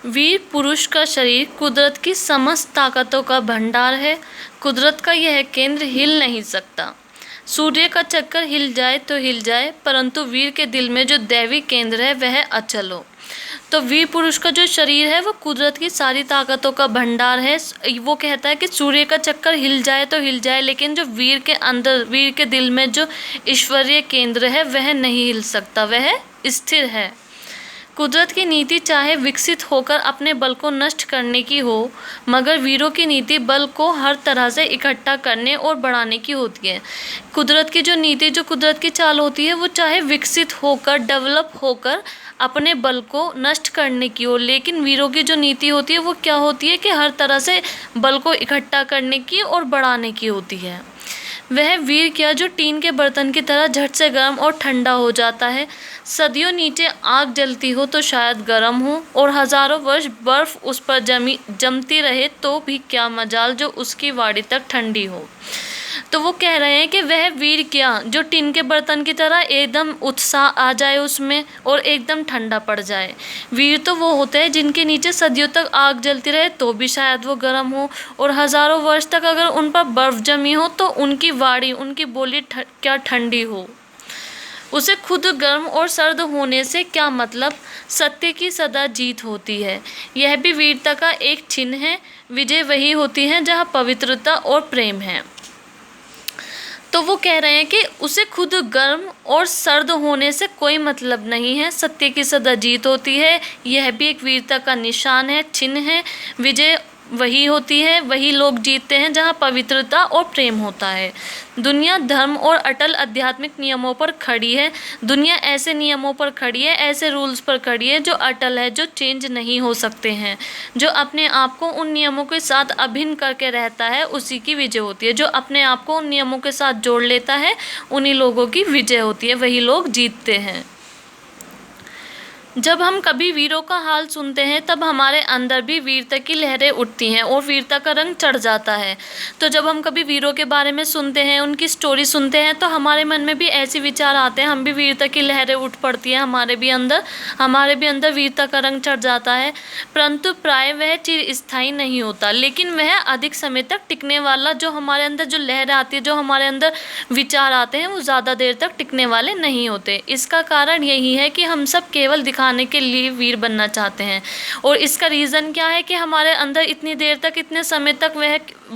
वीर पुरुष का शरीर कुदरत की समस्त ताकतों का भंडार है। कुदरत का यह केंद्र हिल नहीं सकता। सूर्य का चक्कर हिल जाए तो हिल जाए, परंतु वीर के दिल में जो दैवी केंद्र है वह अचल हो। तो वीर पुरुष का जो शरीर है वो कुदरत की सारी ताकतों का भंडार है। वो कहता है कि सूर्य का चक्कर हिल जाए तो हिल जाए, लेकिन जो वीर के अंदर, वीर के दिल में जो ईश्वरीय केंद्र है वह नहीं हिल सकता, वह स्थिर है। कुदरत की नीति चाहे विकसित होकर अपने बल को नष्ट करने की हो, मगर वीरों की नीति बल को हर तरह से इकट्ठा करने और बढ़ाने की होती है। कुदरत की जो नीति, जो कुदरत की चाल होती है, वो चाहे विकसित होकर, डेवलप होकर अपने बल को नष्ट करने की हो, लेकिन वीरों की जो नीति होती है वो क्या होती है कि हर तरह से बल को इकट्ठा करने की और बढ़ाने की होती है। वह वीर क्या जो टीन के बर्तन की तरह झट से गर्म और ठंडा हो जाता है। सदियों नीचे आग जलती हो तो शायद गर्म हो, और हजारों वर्ष बर्फ उस पर जमती रहे तो भी क्या मजाल जो उसकी वाड़ी तक ठंडी हो। तो वो कह रहे हैं कि वह वीर क्या जो टीन के बर्तन की तरह एकदम उत्साह आ जाए उसमें और एकदम ठंडा पड़ जाए। वीर तो वो होते हैं जिनके नीचे सदियों तक आग जलती रहे तो भी शायद वो गर्म हो, और हजारों वर्ष तक अगर उन पर बर्फ जमी हो तो उनकी वाड़ी, उनकी बोली क्या ठंडी हो। उसे खुद गर्म और सर्द होने से क्या मतलब, सत्य की सदा जीत होती है। यह भी वीरता का एक चिन्ह है। विजय वही होती है जहाँ पवित्रता और प्रेम है। तो वो कह रहे हैं कि उसे खुद गर्म और सर्द होने से कोई मतलब नहीं है, सत्य की सदा जीत होती है। यह भी एक वीरता का निशान है, चिन्ह है। विजय वही होती है, वही लोग जीतते हैं जहाँ पवित्रता और प्रेम होता है। दुनिया धर्म और अटल आध्यात्मिक नियमों पर खड़ी है। दुनिया ऐसे नियमों पर खड़ी है, ऐसे रूल्स पर खड़ी है जो अटल है, जो चेंज नहीं हो सकते हैं। जो अपने आप को उन नियमों के साथ अभिन्न करके रहता है उसी की विजय होती है। जो अपने आप को उन नियमों के साथ जोड़ लेता है उन्हीं लोगों की विजय होती है, वही लोग जीतते हैं। जब हम कभी वीरों का हाल सुनते हैं तब हमारे अंदर भी वीरता की लहरें उठती हैं और वीरता का रंग चढ़ जाता है। तो जब हम कभी वीरों के बारे में सुनते हैं, उनकी स्टोरी सुनते हैं, तो हमारे मन में भी ऐसे विचार आते हैं, हम भी वीरता की लहरें उठ पड़ती हैं हमारे भी अंदर वीरता का रंग चढ़ जाता है। परंतु प्राय वह चिरस्थायी नहीं होता, लेकिन वह अधिक समय तक टिकने वाला, जो हमारे अंदर जो लहरें आती है, जो हमारे अंदर विचार आते हैं, वो ज़्यादा देर तक टिकने वाले नहीं होते। इसका कारण यही है कि हम सब केवल दिखाने के लिए वीर बनना चाहते हैं, और इसका रीज़न क्या है कि हमारे अंदर इतनी देर तक, इतने समय तक वह